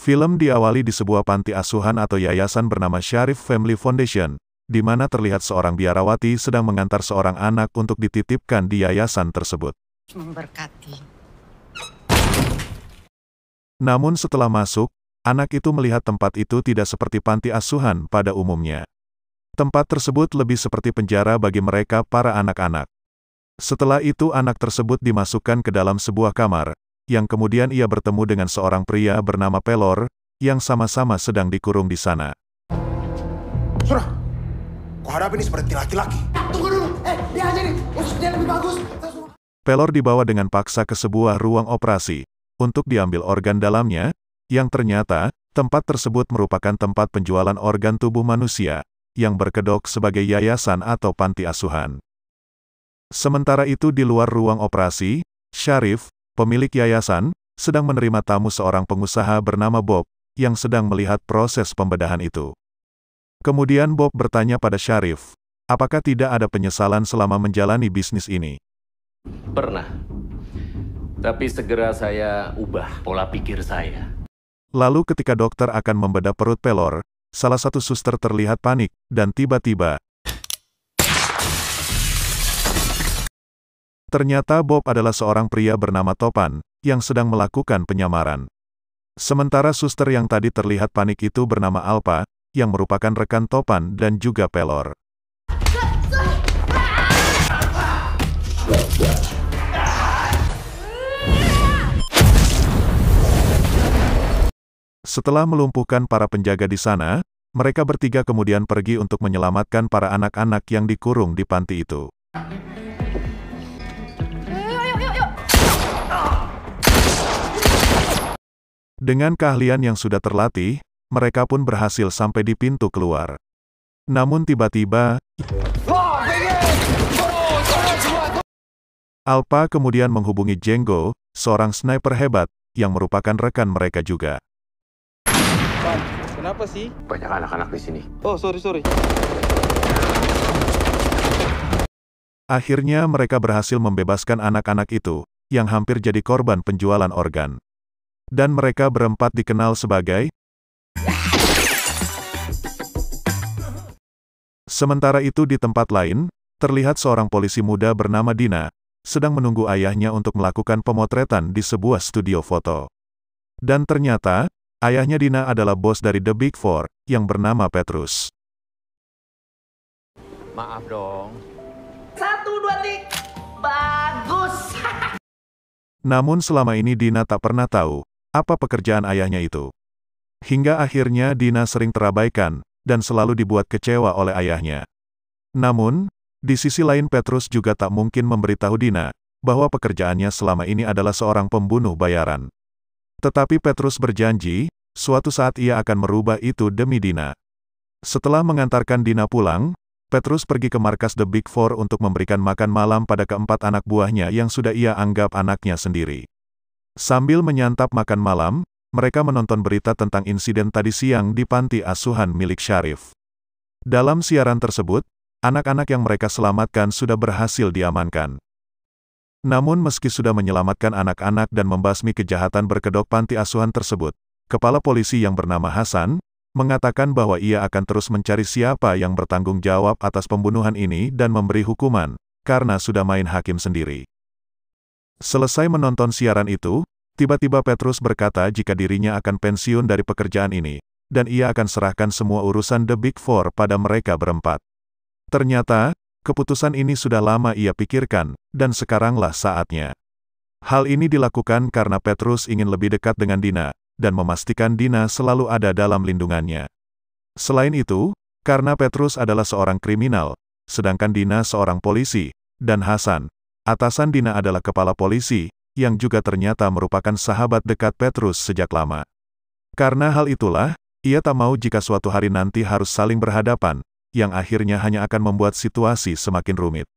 Film diawali di sebuah panti asuhan atau yayasan bernama Sharif Family Foundation, di mana terlihat seorang biarawati sedang mengantar seorang anak untuk dititipkan di yayasan tersebut. Memberkati. Namun setelah masuk, anak itu melihat tempat itu tidak seperti panti asuhan pada umumnya. Tempat tersebut lebih seperti penjara bagi mereka para anak-anak. Setelah itu anak tersebut dimasukkan ke dalam sebuah kamar, yang kemudian ia bertemu dengan seorang pria bernama Pelor, yang sama-sama sedang dikurung di sana. Surah, kau hadap ini seperti laki-laki. Tunggu dulu, dia aja nih, ususnya lebih bagus. Pelor dibawa dengan paksa ke sebuah ruang operasi, untuk diambil organ dalamnya, yang ternyata, tempat tersebut merupakan tempat penjualan organ tubuh manusia, yang berkedok sebagai yayasan atau panti asuhan. Sementara itu di luar ruang operasi, Sharif, pemilik yayasan, sedang menerima tamu seorang pengusaha bernama Bob, yang sedang melihat proses pembedahan itu. Kemudian Bob bertanya pada Sharif, apakah tidak ada penyesalan selama menjalani bisnis ini? Pernah. Tapi segera saya ubah pola pikir saya. Lalu ketika dokter akan membedah perut Pelor, salah satu suster terlihat panik, dan tiba-tiba, ternyata Bob adalah seorang pria bernama Topan, yang sedang melakukan penyamaran. Sementara suster yang tadi terlihat panik itu bernama Alpa, yang merupakan rekan Topan dan juga Pelor. Setelah melumpuhkan para penjaga di sana, mereka bertiga kemudian pergi untuk menyelamatkan para anak-anak yang dikurung di panti itu. Dengan keahlian yang sudah terlatih, mereka pun berhasil sampai di pintu keluar. Namun tiba-tiba, Alpa kemudian menghubungi Django, seorang sniper hebat, yang merupakan rekan mereka juga. Pan, kenapa sih? Banyak anak-anak di sini. Oh, sorry. Akhirnya mereka berhasil membebaskan anak-anak itu, yang hampir jadi korban penjualan organ. Dan mereka berempat dikenal sebagai... Sementara itu di tempat lain, terlihat seorang polisi muda bernama Dina, sedang menunggu ayahnya untuk melakukan pemotretan di sebuah studio foto. Dan ternyata, ayahnya Dina adalah bos dari The Big Four, yang bernama Petrus. Maaf dong. 1, 2, 3. Bagus. Namun selama ini Dina tak pernah tahu, apa pekerjaan ayahnya itu. Hingga akhirnya Dina sering terabaikan, dan selalu dibuat kecewa oleh ayahnya. Namun, di sisi lain Petrus juga tak mungkin memberitahu Dina, bahwa pekerjaannya selama ini adalah seorang pembunuh bayaran. Tetapi Petrus berjanji, suatu saat ia akan merubah itu demi Dina. Setelah mengantarkan Dina pulang, Petrus pergi ke markas The Big Four untuk memberikan makan malam pada keempat anak buahnya yang sudah ia anggap anaknya sendiri. Sambil menyantap makan malam, mereka menonton berita tentang insiden tadi siang di panti asuhan milik Sharif. Dalam siaran tersebut, anak-anak yang mereka selamatkan sudah berhasil diamankan. Namun meski sudah menyelamatkan anak-anak dan membasmi kejahatan berkedok panti asuhan tersebut, kepala polisi yang bernama Hasan, mengatakan bahwa ia akan terus mencari siapa yang bertanggung jawab atas pembunuhan ini dan memberi hukuman, karena sudah main hakim sendiri. Selesai menonton siaran itu, tiba-tiba Petrus berkata jika dirinya akan pensiun dari pekerjaan ini, dan ia akan serahkan semua urusan The Big Four pada mereka berempat. Ternyata, keputusan ini sudah lama ia pikirkan, dan sekaranglah saatnya. Hal ini dilakukan karena Petrus ingin lebih dekat dengan Dina, dan memastikan Dina selalu ada dalam lindungannya. Selain itu, karena Petrus adalah seorang kriminal, sedangkan Dina seorang polisi, dan Hasan, atasan Dina adalah kepala polisi, yang juga ternyata merupakan sahabat dekat Petrus sejak lama. Karena hal itulah, ia tak mau jika suatu hari nanti harus saling berhadapan, yang akhirnya hanya akan membuat situasi semakin rumit.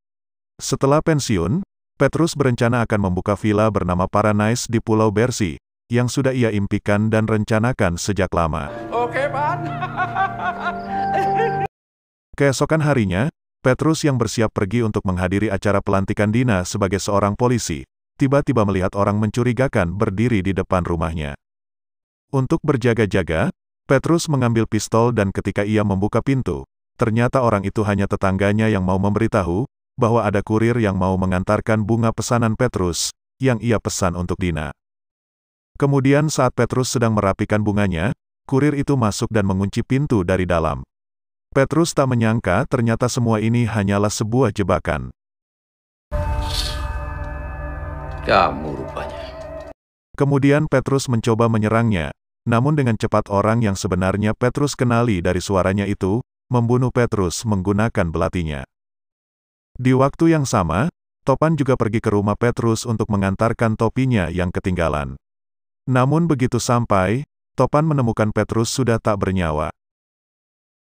Setelah pensiun, Petrus berencana akan membuka villa bernama Paradise di Pulau Bersi, yang sudah ia impikan dan rencanakan sejak lama. Oke, Pan. Keesokan harinya, Petrus yang bersiap pergi untuk menghadiri acara pelantikan Dina sebagai seorang polisi, tiba-tiba melihat orang mencurigakan berdiri di depan rumahnya. Untuk berjaga-jaga, Petrus mengambil pistol dan ketika ia membuka pintu, ternyata orang itu hanya tetangganya yang mau memberitahu bahwa ada kurir yang mau mengantarkan bunga pesanan Petrus, yang ia pesan untuk Dina. Kemudian saat Petrus sedang merapikan bunganya, kurir itu masuk dan mengunci pintu dari dalam. Petrus tak menyangka ternyata semua ini hanyalah sebuah jebakan. Kamu rupanya. Kemudian Petrus mencoba menyerangnya, namun dengan cepat orang yang sebenarnya Petrus kenali dari suaranya itu, membunuh Petrus menggunakan belatinya. Di waktu yang sama, Topan juga pergi ke rumah Petrus untuk mengantarkan topinya yang ketinggalan. Namun begitu sampai, Topan menemukan Petrus sudah tak bernyawa.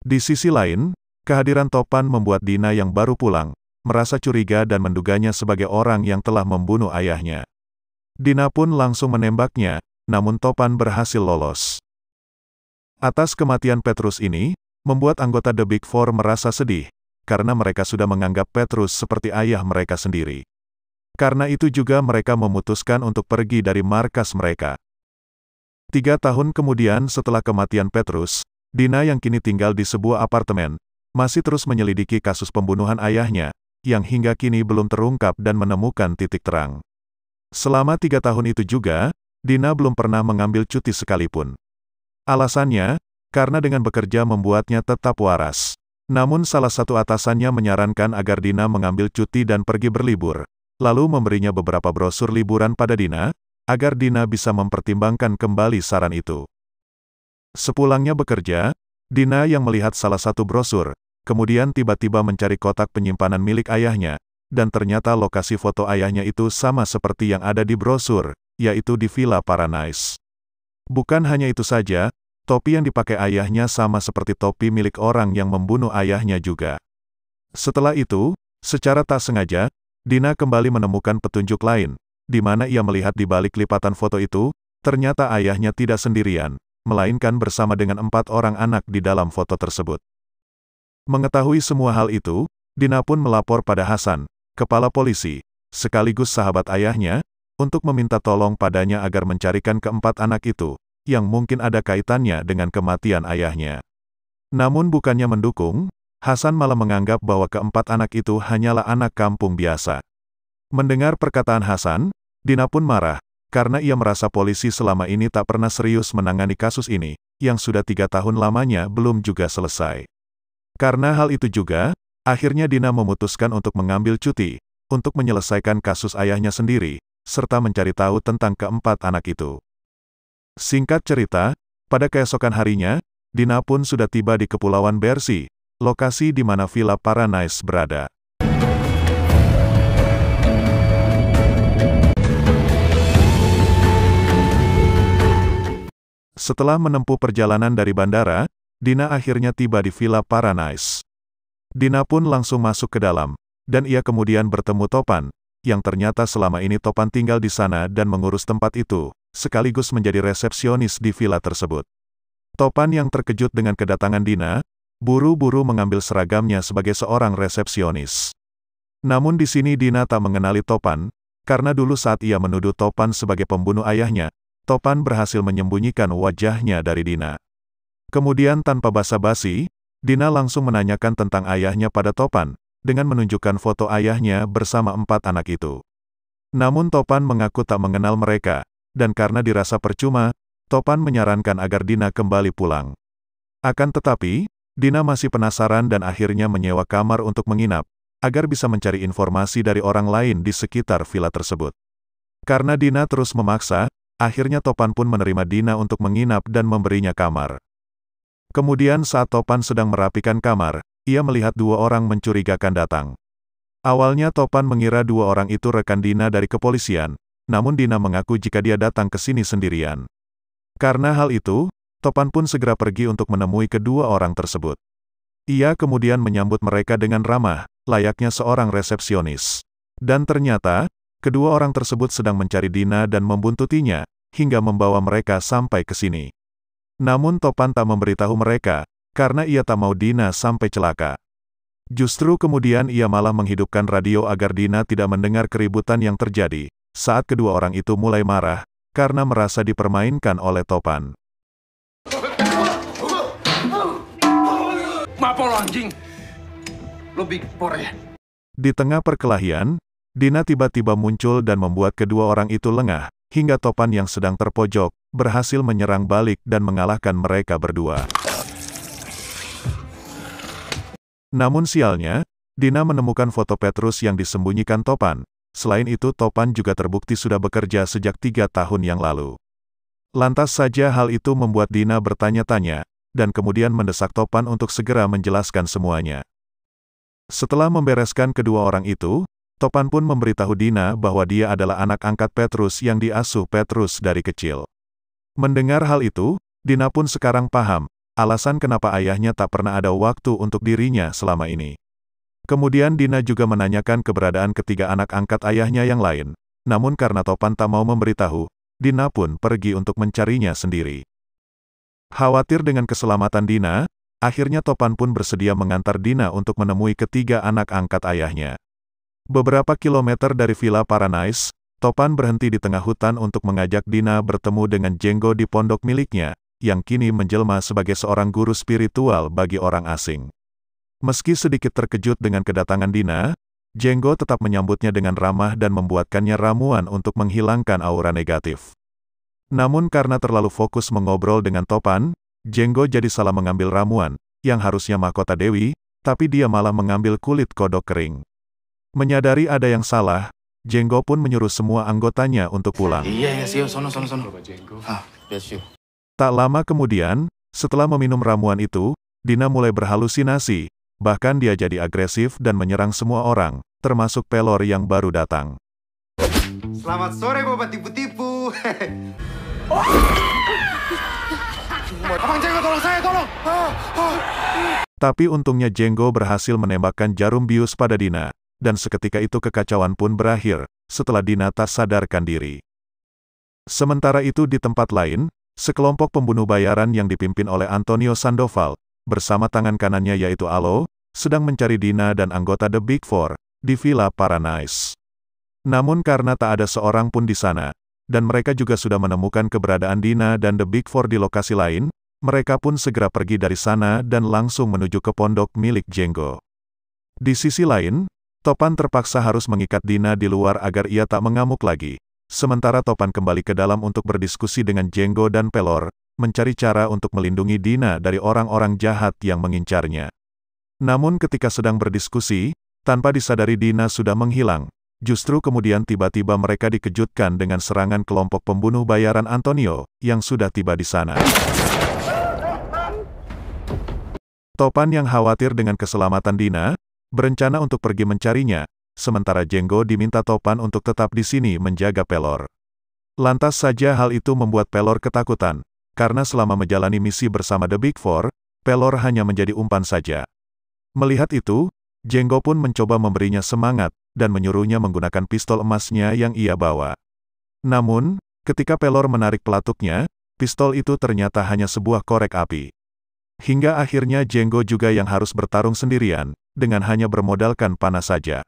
Di sisi lain, kehadiran Topan membuat Dina yang baru pulang, merasa curiga dan menduganya sebagai orang yang telah membunuh ayahnya. Dina pun langsung menembaknya, namun Topan berhasil lolos. Atas kematian Petrus ini, membuat anggota The Big Four merasa sedih, karena mereka sudah menganggap Petrus seperti ayah mereka sendiri. Karena itu juga mereka memutuskan untuk pergi dari markas mereka. 3 tahun kemudian setelah kematian Petrus, Dina yang kini tinggal di sebuah apartemen, masih terus menyelidiki kasus pembunuhan ayahnya, yang hingga kini belum terungkap dan menemukan titik terang. Selama 3 tahun itu juga, Dina belum pernah mengambil cuti sekalipun. Alasannya, karena dengan bekerja membuatnya tetap waras. Namun salah satu atasannya menyarankan agar Dina mengambil cuti dan pergi berlibur, lalu memberinya beberapa brosur liburan pada Dina, agar Dina bisa mempertimbangkan kembali saran itu. Sepulangnya bekerja, Dina yang melihat salah satu brosur, kemudian tiba-tiba mencari kotak penyimpanan milik ayahnya, dan ternyata lokasi foto ayahnya itu sama seperti yang ada di brosur, yaitu di Villa Paradise. Bukan hanya itu saja, topi yang dipakai ayahnya sama seperti topi milik orang yang membunuh ayahnya juga. Setelah itu, secara tak sengaja, Dina kembali menemukan petunjuk lain, di mana ia melihat di balik lipatan foto itu, ternyata ayahnya tidak sendirian, melainkan bersama dengan 4 orang anak di dalam foto tersebut. Mengetahui semua hal itu, Dina pun melapor pada Hasan, kepala polisi, sekaligus sahabat ayahnya, untuk meminta tolong padanya agar mencarikan ke-4 anak itu, yang mungkin ada kaitannya dengan kematian ayahnya. Namun bukannya mendukung, Hasan malah menganggap bahwa ke-4 anak itu hanyalah anak kampung biasa. Mendengar perkataan Hasan, Dina pun marah, karena ia merasa polisi selama ini tak pernah serius menangani kasus ini, yang sudah 3 tahun lamanya belum juga selesai. Karena hal itu juga, akhirnya Dina memutuskan untuk mengambil cuti, untuk menyelesaikan kasus ayahnya sendiri, serta mencari tahu tentang ke-4 anak itu. Singkat cerita, pada keesokan harinya, Dina pun sudah tiba di Kepulauan Bersi, lokasi di mana Villa Paradise berada. Setelah menempuh perjalanan dari bandara, Dina akhirnya tiba di Villa Paradise. Dina pun langsung masuk ke dalam, dan ia kemudian bertemu Topan, yang ternyata selama ini Topan tinggal di sana dan mengurus tempat itu, sekaligus menjadi resepsionis di villa tersebut. Topan yang terkejut dengan kedatangan Dina, buru-buru mengambil seragamnya sebagai seorang resepsionis. Namun di sini Dina tak mengenali Topan, karena dulu saat ia menuduh Topan sebagai pembunuh ayahnya, Topan berhasil menyembunyikan wajahnya dari Dina. Kemudian tanpa basa-basi, Dina langsung menanyakan tentang ayahnya pada Topan, dengan menunjukkan foto ayahnya bersama 4 anak itu. Namun Topan mengaku tak mengenal mereka, dan karena dirasa percuma, Topan menyarankan agar Dina kembali pulang. Akan tetapi, Dina masih penasaran dan akhirnya menyewa kamar untuk menginap, agar bisa mencari informasi dari orang lain di sekitar villa tersebut. Karena Dina terus memaksa, akhirnya Topan pun menerima Dina untuk menginap dan memberinya kamar. Kemudian saat Topan sedang merapikan kamar, ia melihat 2 orang mencurigakan datang. Awalnya Topan mengira 2 orang itu rekan Dina dari kepolisian, namun Dina mengaku jika dia datang ke sini sendirian. Karena hal itu, Topan pun segera pergi untuk menemui kedua orang tersebut. Ia kemudian menyambut mereka dengan ramah, layaknya seorang resepsionis. Dan ternyata, kedua orang tersebut sedang mencari Dina dan membuntutinya, hingga membawa mereka sampai ke sini. Namun Topan tak memberitahu mereka, karena ia tak mau Dina sampai celaka. Justru kemudian ia malah menghidupkan radio agar Dina tidak mendengar keributan yang terjadi, saat kedua orang itu mulai marah, karena merasa dipermainkan oleh Topan. Ngapa lo anjing? Lo big four ya? Di tengah perkelahian, Dina tiba-tiba muncul dan membuat kedua orang itu lengah, hingga Topan yang sedang terpojok, berhasil menyerang balik dan mengalahkan mereka berdua. Namun sialnya, Dina menemukan foto Petrus yang disembunyikan Topan. Selain itu Topan juga terbukti sudah bekerja sejak 3 tahun yang lalu. Lantas saja hal itu membuat Dina bertanya-tanya, dan kemudian mendesak Topan untuk segera menjelaskan semuanya. Setelah membereskan kedua orang itu, Topan pun memberitahu Dina bahwa dia adalah anak angkat Petrus yang diasuh Petrus dari kecil. Mendengar hal itu, Dina pun sekarang paham, alasan kenapa ayahnya tak pernah ada waktu untuk dirinya selama ini. Kemudian Dina juga menanyakan keberadaan ketiga anak angkat ayahnya yang lain, namun karena Topan tak mau memberitahu, Dina pun pergi untuk mencarinya sendiri. Khawatir dengan keselamatan Dina, akhirnya Topan pun bersedia mengantar Dina untuk menemui ketiga anak angkat ayahnya. Beberapa kilometer dari Villa Paradise, Topan berhenti di tengah hutan untuk mengajak Dina bertemu dengan Jenggo di pondok miliknya, yang kini menjelma sebagai seorang guru spiritual bagi orang asing. Meski sedikit terkejut dengan kedatangan Dina, Jenggo tetap menyambutnya dengan ramah dan membuatkannya ramuan untuk menghilangkan aura negatif. Namun karena terlalu fokus mengobrol dengan Topan, Jenggo jadi salah mengambil ramuan, yang harusnya mahkota Dewi, tapi dia malah mengambil kulit kodok kering. Menyadari ada yang salah, Jenggo pun menyuruh semua anggotanya untuk pulang. Iya, siap, sono. Yes, you. Tak lama kemudian, setelah meminum ramuan itu, Dina mulai berhalusinasi, bahkan dia jadi agresif dan menyerang semua orang, termasuk pelor yang baru datang. Selamat sore, Bapak tipu-tipu. Abang Jenggo, tolong saya, tolong. Tapi untungnya Jenggo berhasil menembakkan jarum bius pada Dina, dan seketika itu kekacauan pun berakhir, setelah Dina tak sadarkan diri. Sementara itu di tempat lain, sekelompok pembunuh bayaran yang dipimpin oleh Antonio Sandoval, bersama tangan kanannya yaitu Alo, sedang mencari Dina dan anggota The Big Four, di Villa Paradise. Namun karena tak ada seorang pun di sana, dan mereka juga sudah menemukan keberadaan Dina dan The Big Four di lokasi lain, mereka pun segera pergi dari sana dan langsung menuju ke pondok milik Jenggo. Di sisi lain, Topan terpaksa harus mengikat Dina di luar agar ia tak mengamuk lagi. Sementara Topan kembali ke dalam untuk berdiskusi dengan Jenggo dan pelor, mencari cara untuk melindungi Dina dari orang-orang jahat yang mengincarnya. Namun ketika sedang berdiskusi, tanpa disadari Dina sudah menghilang. Justru kemudian tiba-tiba mereka dikejutkan dengan serangan kelompok pembunuh bayaran Antonio, yang sudah tiba di sana. Topan yang khawatir dengan keselamatan Dina, berencana untuk pergi mencarinya, sementara Jenggo diminta Topan untuk tetap di sini menjaga pelor. Lantas saja hal itu membuat pelor ketakutan, karena selama menjalani misi bersama The Big Four, pelor hanya menjadi umpan saja. Melihat itu, Jenggo pun mencoba memberinya semangat, dan menyuruhnya menggunakan pistol emasnya yang ia bawa. Namun, ketika pelor menarik pelatuknya, pistol itu ternyata hanya sebuah korek api. Hingga akhirnya Jenggo juga yang harus bertarung sendirian, dengan hanya bermodalkan panah saja.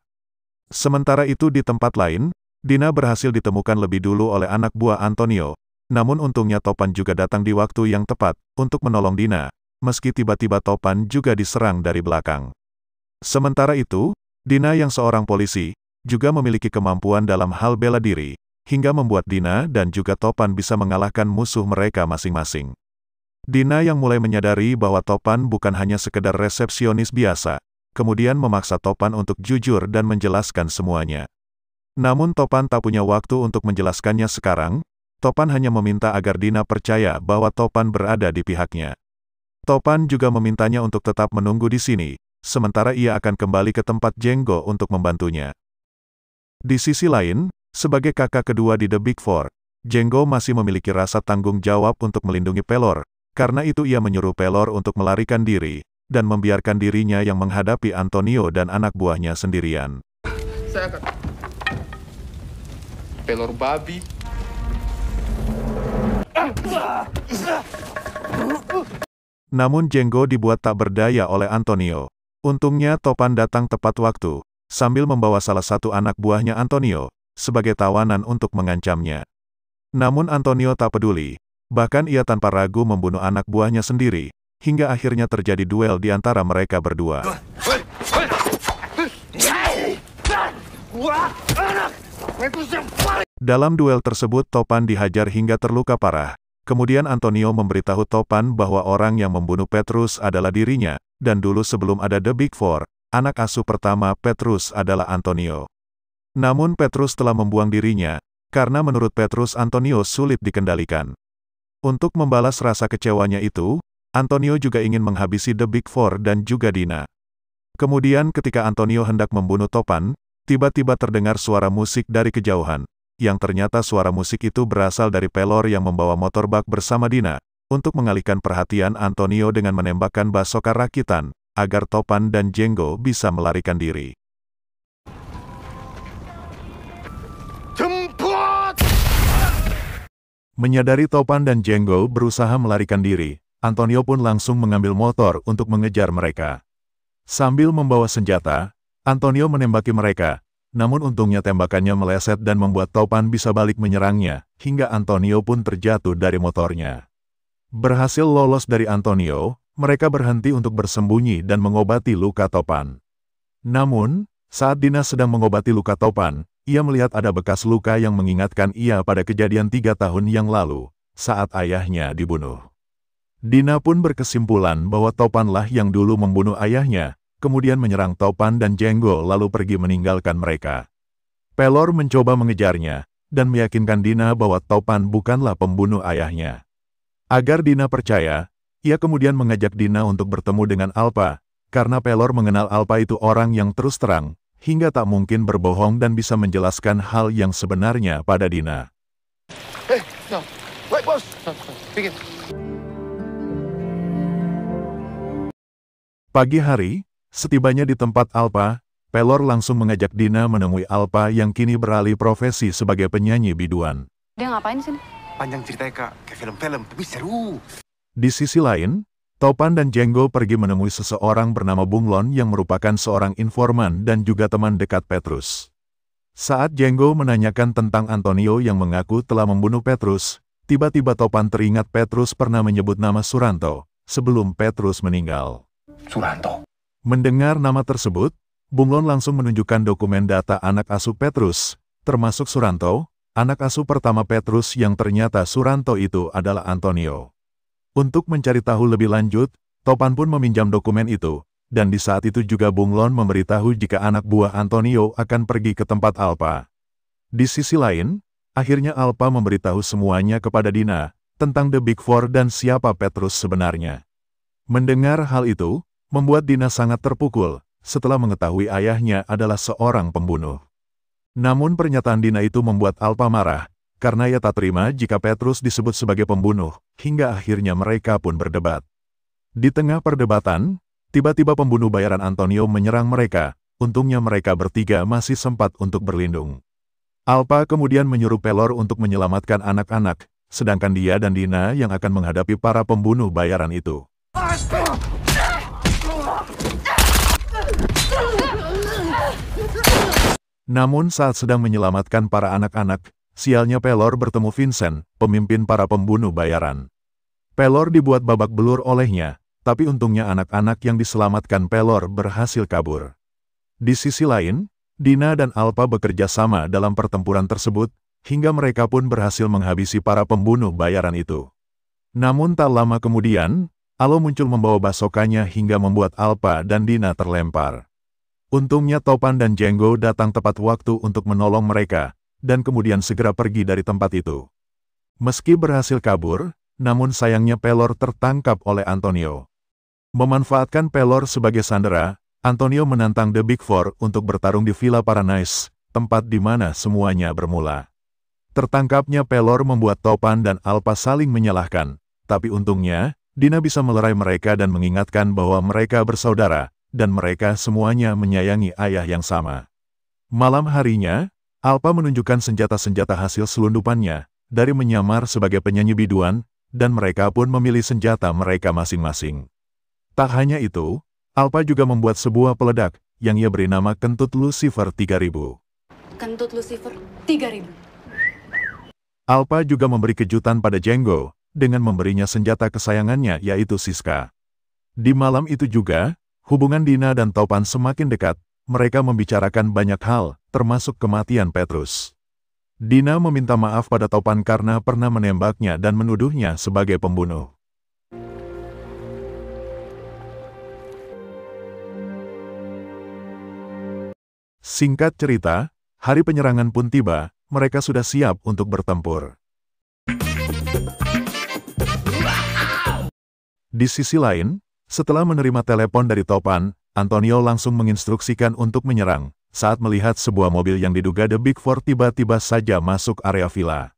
Sementara itu di tempat lain, Dina berhasil ditemukan lebih dulu oleh anak buah Antonio, namun untungnya Topan juga datang di waktu yang tepat, untuk menolong Dina, meski tiba-tiba Topan juga diserang dari belakang. Sementara itu, Dina yang seorang polisi, juga memiliki kemampuan dalam hal bela diri, hingga membuat Dina dan juga Topan bisa mengalahkan musuh mereka masing-masing. Dina yang mulai menyadari bahwa Topan bukan hanya sekedar resepsionis biasa, kemudian memaksa Topan untuk jujur dan menjelaskan semuanya. Namun Topan tak punya waktu untuk menjelaskannya sekarang, Topan hanya meminta agar Dina percaya bahwa Topan berada di pihaknya. Topan juga memintanya untuk tetap menunggu di sini, sementara ia akan kembali ke tempat Jenggo untuk membantunya. Di sisi lain, sebagai kakak kedua di The Big Four, Jenggo masih memiliki rasa tanggung jawab untuk melindungi pelor, karena itu ia menyuruh pelor untuk melarikan diri, dan membiarkan dirinya yang menghadapi Antonio dan anak buahnya sendirian. Saya akan... Pelor babi. Namun Jenggo dibuat tak berdaya oleh Antonio. Untungnya Topan datang tepat waktu, sambil membawa salah satu anak buahnya Antonio, sebagai tawanan untuk mengancamnya. Namun Antonio tak peduli, bahkan ia tanpa ragu membunuh anak buahnya sendiri, hingga akhirnya terjadi duel di antara mereka berdua. Dalam duel tersebut Topan dihajar hingga terluka parah. Kemudian Antonio memberitahu Topan bahwa orang yang membunuh Petrus adalah dirinya, dan dulu sebelum ada The Big Four, anak asuh pertama Petrus adalah Antonio. Namun Petrus telah membuang dirinya, karena menurut Petrus Antonio sulit dikendalikan. Untuk membalas rasa kecewanya itu, Antonio juga ingin menghabisi The Big Four dan juga Dina. Kemudian ketika Antonio hendak membunuh Topan, tiba-tiba terdengar suara musik dari kejauhan, yang ternyata suara musik itu berasal dari Pelor yang membawa motor bak bersama Dina, untuk mengalihkan perhatian Antonio dengan menembakkan basoka rakitan, agar Topan dan Django bisa melarikan diri. Jemput! Menyadari Topan dan Django berusaha melarikan diri, Antonio pun langsung mengambil motor untuk mengejar mereka. Sambil membawa senjata, Antonio menembaki mereka, namun untungnya tembakannya meleset dan membuat Topan bisa balik menyerangnya, hingga Antonio pun terjatuh dari motornya. Berhasil lolos dari Antonio, mereka berhenti untuk bersembunyi dan mengobati luka Topan. Namun, saat Dina sedang mengobati luka Topan, ia melihat ada bekas luka yang mengingatkan ia pada kejadian 3 tahun yang lalu, saat ayahnya dibunuh. Dina pun berkesimpulan bahwa Topanlah yang dulu membunuh ayahnya, kemudian menyerang Topan dan Django lalu pergi meninggalkan mereka. Pelor mencoba mengejarnya, dan meyakinkan Dina bahwa Topan bukanlah pembunuh ayahnya. Agar Dina percaya, ia kemudian mengajak Dina untuk bertemu dengan Alpa, karena Pelor mengenal Alpa itu orang yang terus terang, hingga tak mungkin berbohong dan bisa menjelaskan hal yang sebenarnya pada Dina. No. Wait, bos. Begin. Pagi hari, setibanya di tempat Alpa, Pelor langsung mengajak Dina menemui Alpa yang kini beralih profesi sebagai penyanyi biduan. Dia ngapain sih? Panjang ceritanya kayak film-film, tapi seru. Di sisi lain, Topan dan Django pergi menemui seseorang bernama Bunglon yang merupakan seorang informan dan juga teman dekat Petrus. Saat Django menanyakan tentang Antonio yang mengaku telah membunuh Petrus, tiba-tiba Topan teringat Petrus pernah menyebut nama Suranto, sebelum Petrus meninggal. Suranto. Mendengar nama tersebut, Bunglon langsung menunjukkan dokumen data anak asuh Petrus, termasuk Suranto, anak asuh pertama Petrus yang ternyata Suranto itu adalah Antonio. Untuk mencari tahu lebih lanjut, Topan pun meminjam dokumen itu, dan di saat itu juga Bunglon memberitahu jika anak buah Antonio akan pergi ke tempat Alpa. Di sisi lain, akhirnya Alpa memberitahu semuanya kepada Dina, tentang The Big Four dan siapa Petrus sebenarnya. Mendengar hal itu, membuat Dina sangat terpukul, setelah mengetahui ayahnya adalah seorang pembunuh. Namun pernyataan Dina itu membuat Alpa marah, karena ia tak terima jika Petrus disebut sebagai pembunuh, hingga akhirnya mereka pun berdebat. Di tengah perdebatan, tiba-tiba pembunuh bayaran Antonio menyerang mereka, untungnya mereka bertiga masih sempat untuk berlindung. Alpa kemudian menyuruh Pelor untuk menyelamatkan anak-anak, sedangkan dia dan Dina yang akan menghadapi para pembunuh bayaran itu. Namun saat sedang menyelamatkan para anak-anak, sialnya Pelor bertemu Vincent, pemimpin para pembunuh bayaran. Pelor dibuat babak belur olehnya, tapi untungnya anak-anak yang diselamatkan Pelor berhasil kabur. Di sisi lain, Dina dan Alpa bekerja sama dalam pertempuran tersebut, hingga mereka pun berhasil menghabisi para pembunuh bayaran itu. Namun tak lama kemudian, Alo muncul membawa basokanya hingga membuat Alpa dan Dina terlempar. Untungnya Topan dan Django datang tepat waktu untuk menolong mereka, dan kemudian segera pergi dari tempat itu. Meski berhasil kabur, namun sayangnya Pelor tertangkap oleh Antonio. Memanfaatkan Pelor sebagai sandera, Antonio menantang The Big Four untuk bertarung di Villa Paradise, tempat di mana semuanya bermula. Tertangkapnya Pelor membuat Topan dan Alpa saling menyalahkan, tapi untungnya, Dina bisa melerai mereka dan mengingatkan bahwa mereka bersaudara, dan mereka semuanya menyayangi ayah yang sama. Malam harinya, Alpa menunjukkan senjata-senjata hasil selundupannya, dari menyamar sebagai penyanyi biduan, dan mereka pun memilih senjata mereka masing-masing. Tak hanya itu, Alpa juga membuat sebuah peledak, yang ia beri nama Kentut Lucifer 3000. Kentut Lucifer 3000. Alpa juga memberi kejutan pada Django, dengan memberinya senjata kesayangannya yaitu Siska. Di malam itu juga, hubungan Dina dan Topan semakin dekat. Mereka membicarakan banyak hal, termasuk kematian Petrus. Dina meminta maaf pada Topan karena pernah menembaknya dan menuduhnya sebagai pembunuh. Singkat cerita, hari penyerangan pun tiba, mereka sudah siap untuk bertempur. Di sisi lain, setelah menerima telepon dari Topan, Antonio langsung menginstruksikan untuk menyerang, saat melihat sebuah mobil yang diduga The Big Four tiba-tiba saja masuk area villa.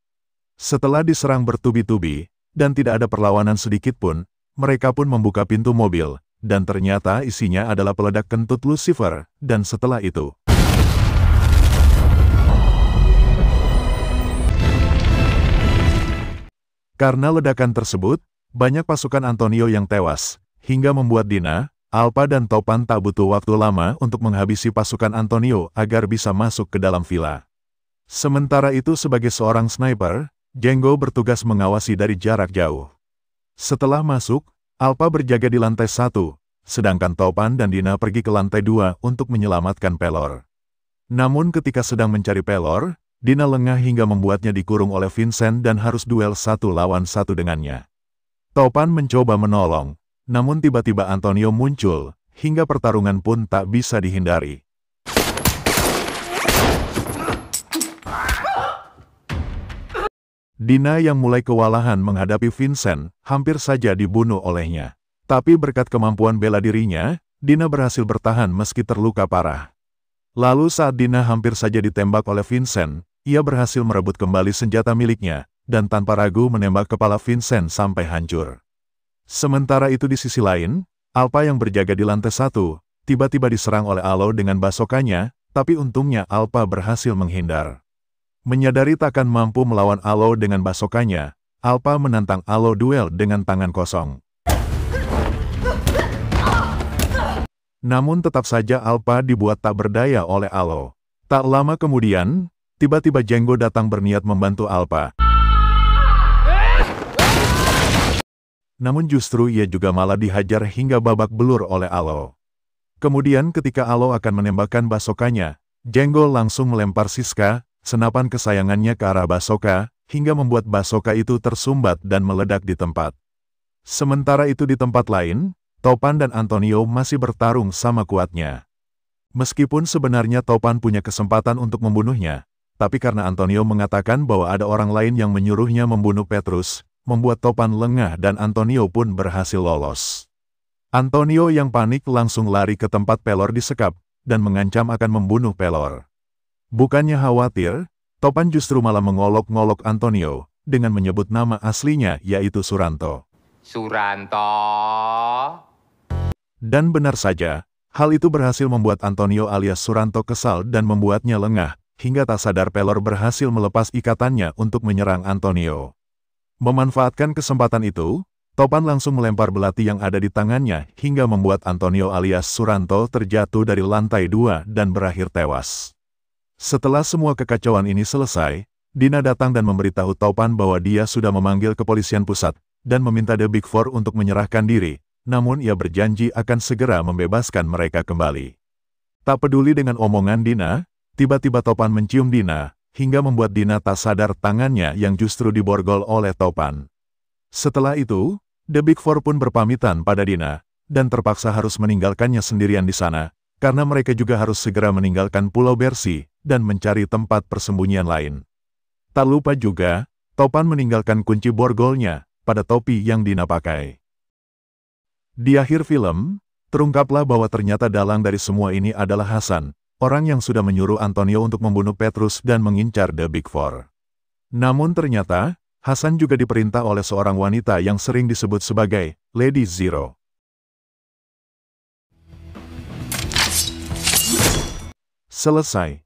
Setelah diserang bertubi-tubi, dan tidak ada perlawanan sedikit pun, mereka pun membuka pintu mobil, dan ternyata isinya adalah peledak kentut Lucifer, dan setelah itu, karena ledakan tersebut, banyak pasukan Antonio yang tewas, hingga membuat Dina, Alpa dan Topan tak butuh waktu lama untuk menghabisi pasukan Antonio agar bisa masuk ke dalam villa. Sementara itu sebagai seorang sniper, Django bertugas mengawasi dari jarak jauh. Setelah masuk, Alpa berjaga di lantai 1, sedangkan Topan dan Dina pergi ke lantai 2 untuk menyelamatkan Pelor. Namun ketika sedang mencari Pelor, Dina lengah hingga membuatnya dikurung oleh Vincent dan harus duel 1 lawan 1 dengannya. Topan mencoba menolong, namun tiba-tiba Antonio muncul, hingga pertarungan pun tak bisa dihindari. Dina yang mulai kewalahan menghadapi Vincent, hampir saja dibunuh olehnya. Tapi berkat kemampuan bela dirinya, Dina berhasil bertahan meski terluka parah. Lalu saat Dina hampir saja ditembak oleh Vincent, ia berhasil merebut kembali senjata miliknya, dan tanpa ragu menembak kepala Vincent sampai hancur. Sementara itu di sisi lain, Alpa yang berjaga di lantai 1, tiba-tiba diserang oleh Alo dengan basokannya, tapi untungnya Alpa berhasil menghindar. Menyadari takkan mampu melawan Alo dengan basokannya, Alpa menantang Alo duel dengan tangan kosong. Namun tetap saja Alpa dibuat tak berdaya oleh Alo. Tak lama kemudian, tiba-tiba Django datang berniat membantu Alpa. Namun justru ia juga malah dihajar hingga babak belur oleh Alo. Kemudian ketika Alo akan menembakkan basokannya, Django langsung melempar Siska, senapan kesayangannya ke arah basoka, hingga membuat basoka itu tersumbat dan meledak di tempat. Sementara itu di tempat lain, Topan dan Antonio masih bertarung sama kuatnya. Meskipun sebenarnya Topan punya kesempatan untuk membunuhnya, tapi karena Antonio mengatakan bahwa ada orang lain yang menyuruhnya membunuh Petrus, membuat Topan lengah dan Antonio pun berhasil lolos. Antonio yang panik langsung lari ke tempat Pelor disekap, dan mengancam akan membunuh Pelor. Bukannya khawatir, Topan justru malah mengolok-ngolok Antonio, dengan menyebut nama aslinya yaitu Suranto. Suranto. Dan benar saja, hal itu berhasil membuat Antonio alias Suranto kesal dan membuatnya lengah, hingga tak sadar Pelor berhasil melepas ikatannya untuk menyerang Antonio. Memanfaatkan kesempatan itu, Topan langsung melempar belati yang ada di tangannya hingga membuat Antonio alias Suranto terjatuh dari lantai 2 dan berakhir tewas. Setelah semua kekacauan ini selesai, Dina datang dan memberitahu Topan bahwa dia sudah memanggil kepolisian pusat dan meminta The Big Four untuk menyerahkan diri, namun ia berjanji akan segera membebaskan mereka kembali. Tak peduli dengan omongan Dina, tiba-tiba Topan mencium Dina, hingga membuat Dina tak sadar tangannya yang justru diborgol oleh Topan. Setelah itu, The Big Four pun berpamitan pada Dina, dan terpaksa harus meninggalkannya sendirian di sana, karena mereka juga harus segera meninggalkan Pulau Bersi, dan mencari tempat persembunyian lain. Tak lupa juga, Topan meninggalkan kunci borgolnya, pada topi yang Dina pakai. Di akhir film, terungkaplah bahwa ternyata dalang dari semua ini adalah Hasan, orang yang sudah menyuruh Antonio untuk membunuh Petrus dan mengincar The Big Four. Namun ternyata, Hasan juga diperintah oleh seorang wanita yang sering disebut sebagai Lady Zero. Selesai.